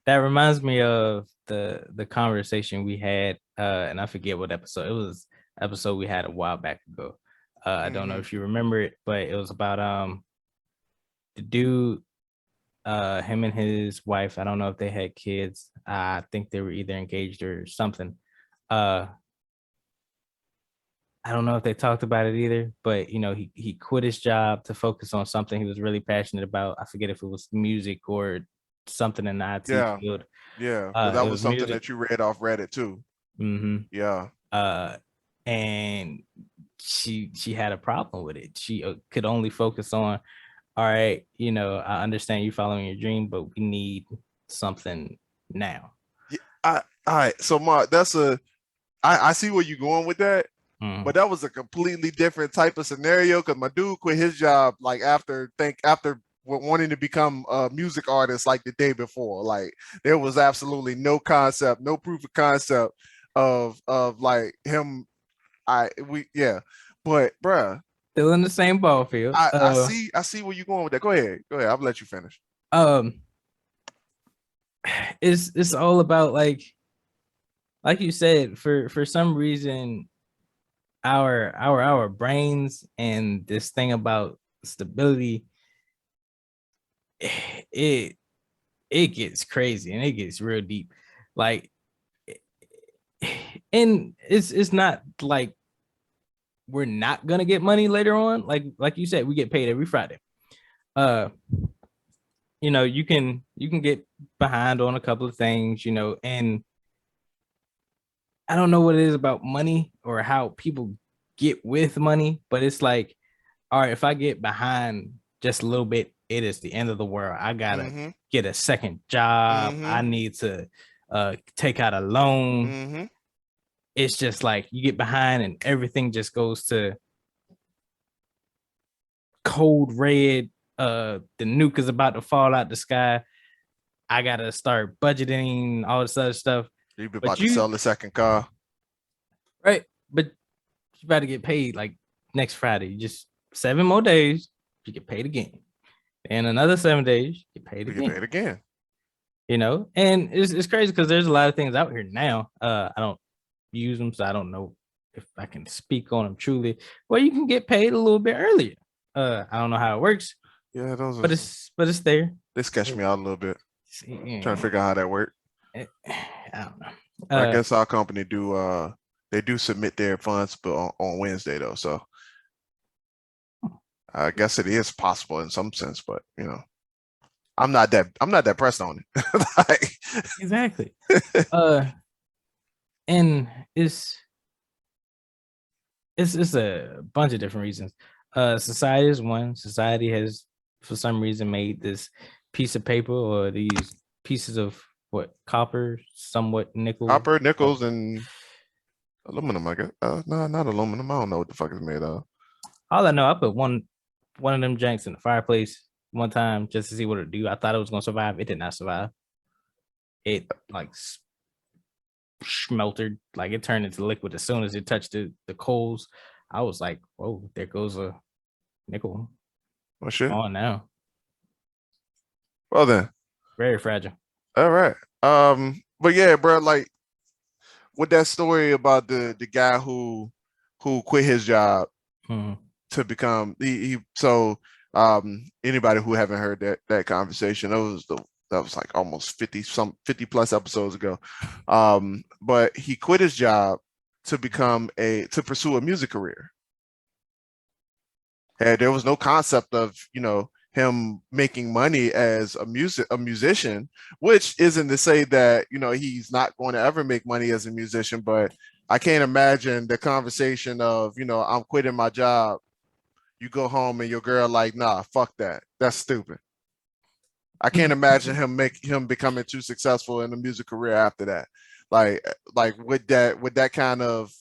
reminds me of the conversation we had, and I forget what episode it was. Episode we had a while back ago. I don't know Mm-hmm. if you remember it, but it was about the dude, him and his wife. I don't know if they had kids. I think they were either engaged or something. Uh, I don't know if they talked about it either, but he quit his job to focus on something he was really passionate about. I forget if it was music or something in the IT Yeah, field. yeah, because that It was was something music. that you read off Reddit too. Mm-hmm. Yeah. uh and she had a problem with it. She could only focus on, all right, I understand you following your dream, but we need something now. Yeah, all right. So Mark, I see where you're going with that, Mm. but that was a completely different type of scenario because my dude quit his job like after wanting to become a music artist like the day before. Like there was absolutely no concept, no proof of concept of like him. Yeah, but bruh, Still in the same ball field. I see where you're going with that. Go ahead. I'll let you finish. Um it's all about like you said, for some reason our brains and this thing about stability, it it gets crazy and it gets real deep. Like, and it's not like we're not gonna get money later on. Like you said, we get paid every Friday. uh you can get behind on a couple of things, and I don't know what it is about money or how people get with money, but it's like, all right, if I get behind just a little bit, it is the end of the world. I gotta Mm-hmm. get a second job. Mm-hmm. I need to take out a loan. Mm-hmm. It's just like you get behind and everything just goes to cold red. The nuke is about to fall out the sky. I gotta start budgeting all this other stuff. You be But about to sell the second car. right, but you about to get paid like next Friday. Just 7 more days, you get paid again. And another 7 days, you get paid You get again. paid again. And it's crazy because there's a lot of things out here now. I don't use them, so I don't know if I can speak on them truly. Well, you can get paid a little bit earlier. I don't know how it works, Yeah, those but are. it's there. They sketched me out a little bit. Trying to Yeah, figure out how that worked. I don't know. I guess our company do. They do submit their funds, but on Wednesday though. So I guess it is possible in some sense, but I'm not that pressed on it. Like, Exactly. Uh, and it's a bunch of different reasons. Society is one. Society has, for some reason, made this piece of paper or these pieces of what, copper, somewhat nickel. copper, nickels, and aluminum. I guess. No, not aluminum. I don't know what the fuck it's made of. All I know, I put one of them janks in the fireplace one time just to see what it do. I thought it was gonna survive. It did not survive. It like smeltered, like it turned into liquid as soon as it touched the coals. I was like, whoa, there goes a nickel. Oh shit. On now. Well then. Very fragile. All right. But yeah, bro, like with that story about the guy who quit his job Hmm. to become he so anybody who haven't heard that conversation, that was like almost 50 plus episodes ago. But he quit his job to pursue a music career. And there was no concept of, him making money as a musician, which isn't to say that, he's not going to ever make money as a musician, but I can't imagine the conversation of, I'm quitting my job. You go home and your girl like, nah, fuck that. That's stupid. I can't imagine him becoming too successful in a music career after that. Like with that kind of,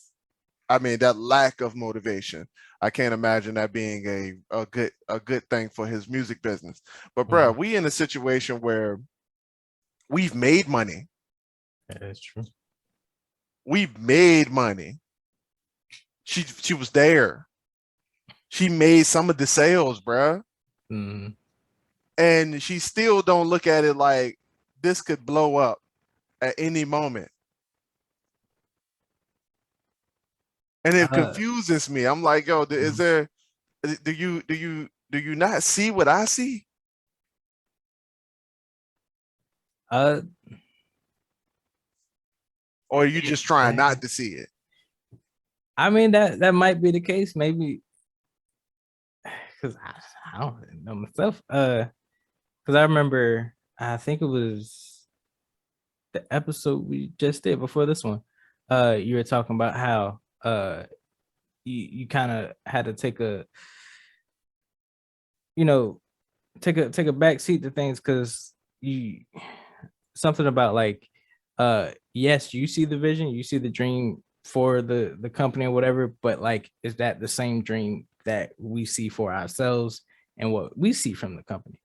I mean, that lack of motivation, I can't imagine that being a good thing for his music business. But bro, we in a situation where we've made money. That's true. We've made money. She was there. She made some of the sales, bro. Mm. And she still don't look at it like this could blow up at any moment. And it confuses me. I'm like, yo, is there? Do you not see what I see? Or are you just trying not to see it? I mean, that might be the case, maybe, because I don't really know myself. Because I remember, I think it was the episode we just did before this one. You were talking about how you kind of had to take a take a back seat to things because you something about like yes, you see the vision, you see the dream for the company or whatever, but like, is that the same dream that we see for ourselves and what we see from the company?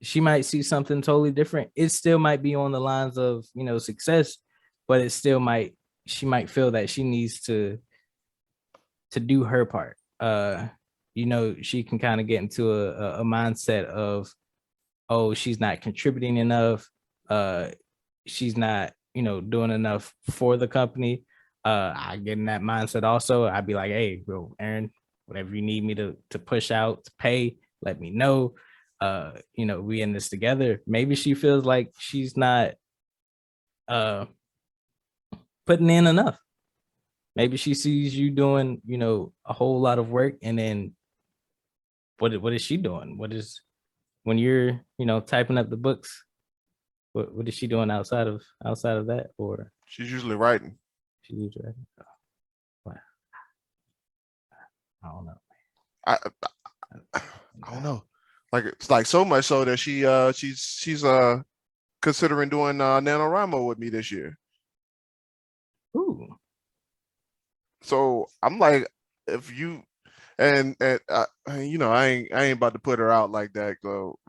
She might see something totally different. It still might be on the lines of success, but it still might she might feel that she needs to do her part. She can kind of get into a mindset of, oh, she's not contributing enough. She's not, doing enough for the company. I get in that mindset also. I'd be like, hey, bro, Aaron, whatever you need me to push out to pay, let me know. We in this together. Maybe she feels like she's not putting in enough. Maybe she sees you doing, a whole lot of work and then what is she doing? What is when you're, typing up the books, what is she doing outside of that? Or She's usually writing. she's writing? Wow. I don't know. I I don't know. Like it's like so much so that she's considering doing NaNoWriMo with me this year. Ooh. So I'm like, if you and I ain't about to put her out like that. So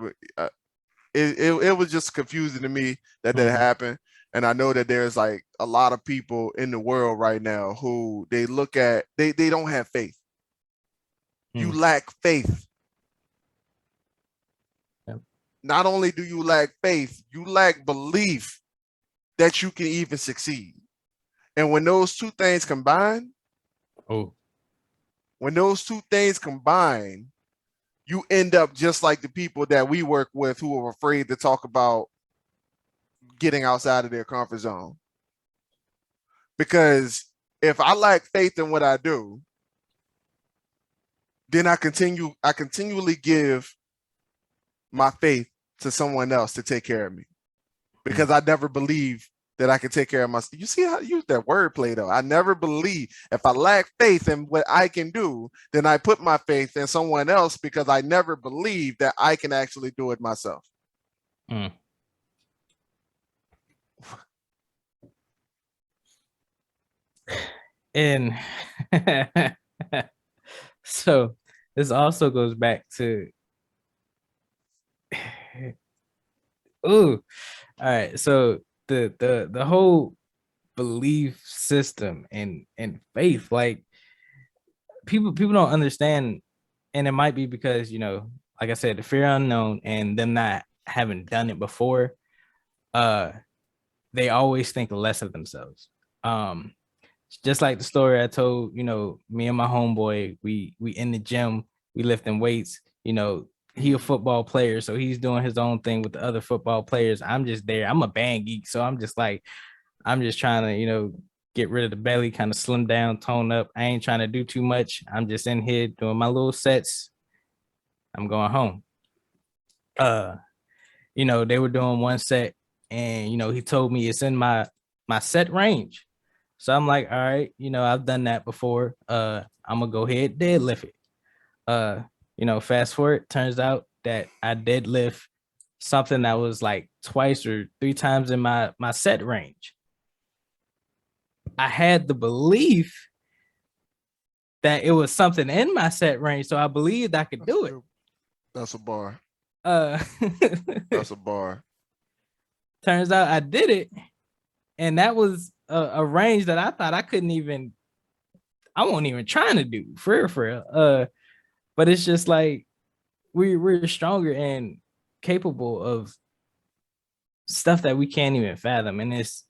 it was just confusing to me that Mm-hmm. happened. And I know that there's like a lot of people in the world right now who they look at they don't have faith. You lack faith. Yep. Not only do you lack faith, you lack belief that you can even succeed. And when those two things combine, you end up just like the people that we work with who are afraid to talk about getting outside of their comfort zone. Because if I lack faith in what I do, then I continually give my faith to someone else to take care of me. Because I never believe that I can take care of myself. You see how I use that wordplay though. I never believe. If I lack faith in what I can do, then I put my faith in someone else because I never believe that I can actually do it myself. And so this also goes back to ooh, all right. So the whole belief system and faith, like people don't understand, and it might be because like I said, the fear unknown and them not having done it before. They always think less of themselves. Just like the story I told, me and my homeboy, we in the gym, we lifting weights, he a football player, so he's doing his own thing with the other football players. I'm just there. I'm a band geek, so I'm just trying to, get rid of the belly, kind of slim down, tone up. I ain't trying to do too much. I'm just in here doing my little sets. I'm going home. They were doing one set and he told me it's in my set range. So I'm like, all right, I've done that before. I'm gonna go ahead, deadlift it. Fast forward, turns out that I deadlift something that was like twice or three times in my set range. I had the belief that it was something in my set range, so I believed I could do it. That's a bar. That's a bar. Turns out I did it, and that was a range that I thought I couldn't even. I wasn't even trying to do for real. But it's just like we're stronger and capable of stuff that we can't even fathom, and it's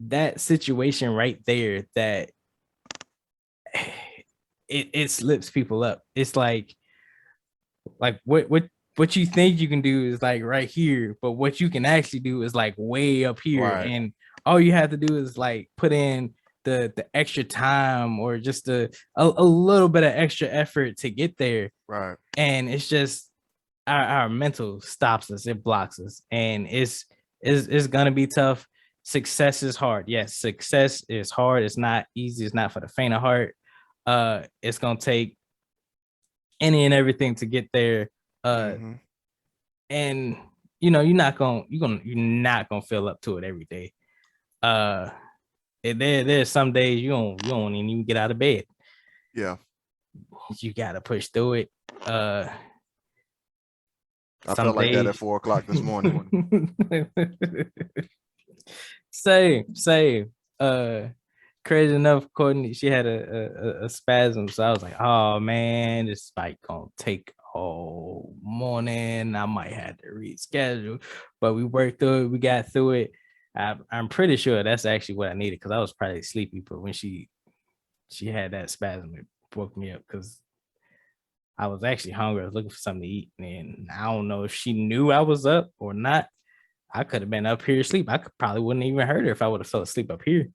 that situation right there that it slips people up. It's like what you think you can do is like right here, but what you can actually do is like way up here, right. And all you have to do is like put in the extra time or just a little bit of extra effort to get there, right? And it's just our mental stops us, it blocks us, and it's gonna be tough. Success is hard. Yes, success is hard. It's not easy. It's not for the faint of heart. It's gonna take any and everything to get there. And you're not gonna feel up to it every day. There's some days you don't even get out of bed. Yeah, you gotta push through it. I felt like that at 4:00 this morning. Same. Crazy enough, Courtney, she had a spasm, so I was like, oh man, this fight gonna take all morning. I might have to reschedule, but we worked through it. We got through it. I'm pretty sure that's actually what I needed because I was probably sleepy, but when she had that spasm, it woke me up because I was actually hungry. I was looking for something to eat, and I don't know if she knew I was up or not. I could have been up here asleep. I probably wouldn't even heard her if I would have fell asleep up here.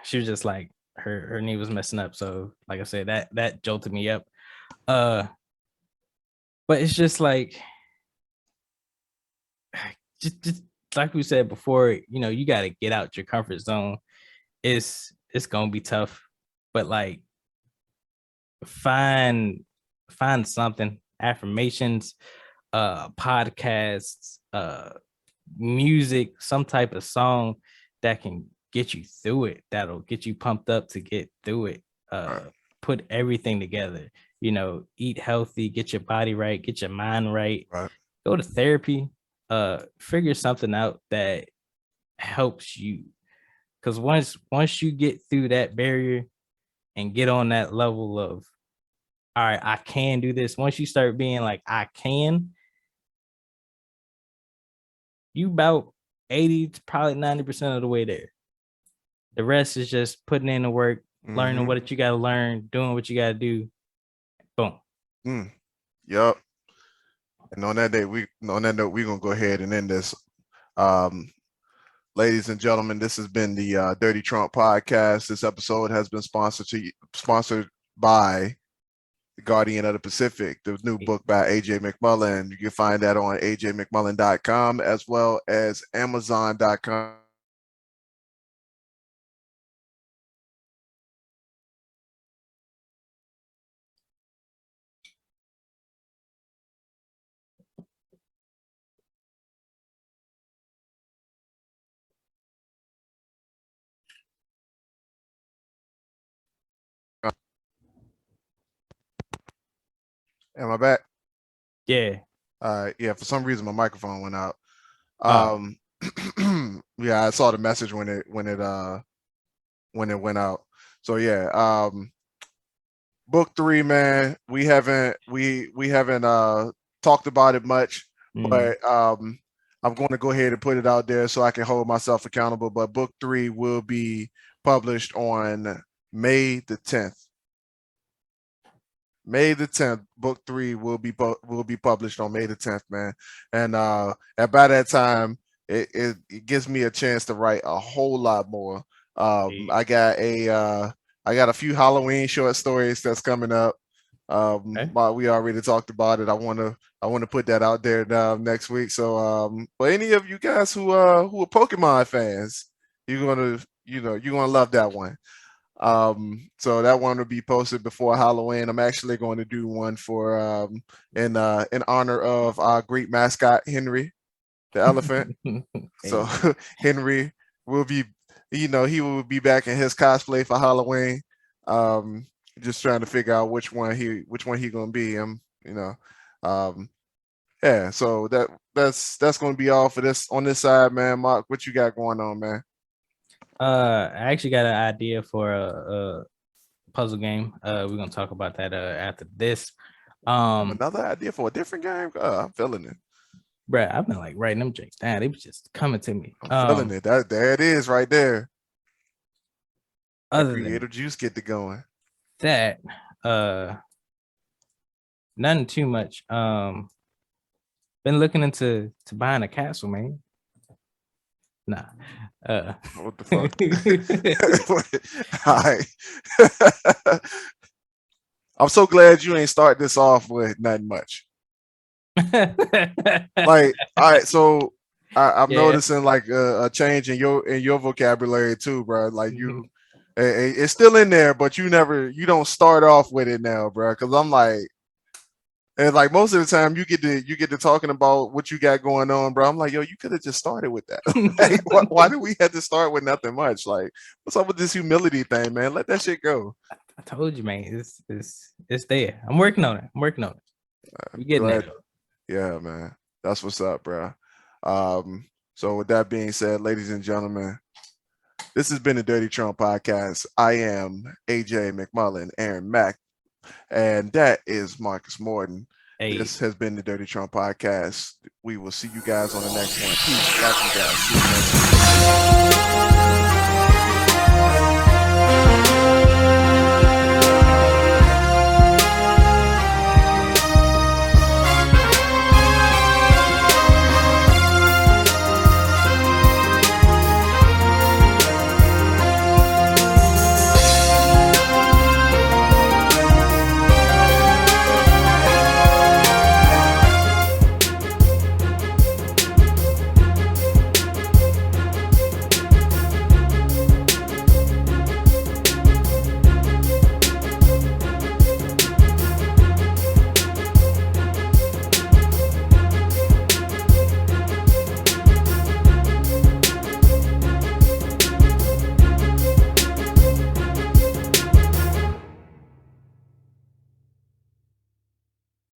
She was just like, her knee was messing up. So like I said, that jolted me up. But it's just like just like we said before, you got to get out your comfort zone. It's gonna be tough, but like find something, affirmations, podcasts, music, some type of song that can get you through it, that'll get you pumped up to get through it. Put everything together, eat healthy, get your body right, get your mind right, go to therapy, figure something out that helps you. Because once you get through that barrier and get on that level of, all right, I can do this. Once you start being like, I can, you about 80 to probably 90% of the way there. The rest is just putting in the work, learning what you got to learn, doing what you got to do. Boom. Yep. And on that note, we're gonna go ahead and end this. Ladies and gentlemen, this has been the Dirty Trump podcast. This episode has been sponsored by The Guardian of the Pacific, the new book by AJ McMullen. You can find that on ajmcmullen.com as well as amazon.com. Am I back? Yeah. Yeah, for some reason my microphone went out. Yeah, I saw the message when it went out. So yeah, book 3, man. We haven't talked about it much, but I'm going to go ahead and put it out there so I can hold myself accountable. But book 3 will be published on May the 10th. May the 10th, book 3 will be published on May the 10th, man. And by that time, it gives me a chance to write a whole lot more. I got a few Halloween short stories that's coming up. We already talked about it. I want to put that out there next week. So for any of you guys who are Pokemon fans, you're gonna love that one. So that one will be posted before Halloween. I'm actually going to do one for in honor of our great mascot Henry the elephant. So Henry will be, he will be back in his cosplay for Halloween. Just trying to figure out which one he gonna be. Yeah. So that's going to be all for this on this side, man. Mark, what you got going on, man? I actually got an idea for a puzzle game. We're gonna talk about that after this. Another idea for a different game. I'm feeling it, bro. I've been like writing them drinks down. They was just coming to me. I'm feeling it. There it is, right there. Other creative juice get to going. That nothing too much. Been looking into buying a castle, man. Nah. What the fuck? All right. I'm so glad you ain't start this off with nothing much. Like, all right, so I'm noticing like a change in your vocabulary too, bro. Like it's still in there, but you don't start off with it now, bro. Because I'm like, and like most of the time you get to talking about what you got going on, bro. I'm like, yo, you could have just started with that. Like, why do we have to start with nothing much? Like, what's up with this humility thing, man? Let that shit go. I told you, man. It's there. I'm working on it. You getting there? Yeah, man. That's what's up, bro. So with that being said, ladies and gentlemen, this has been the Dirty Trump podcast. I am AJ McMullen, Aaron Mack, and that is Marcus Morton. Hey. This has been the Dirty Trump podcast. We will see you guys on the next one. Peace. Love you guys. See you next week.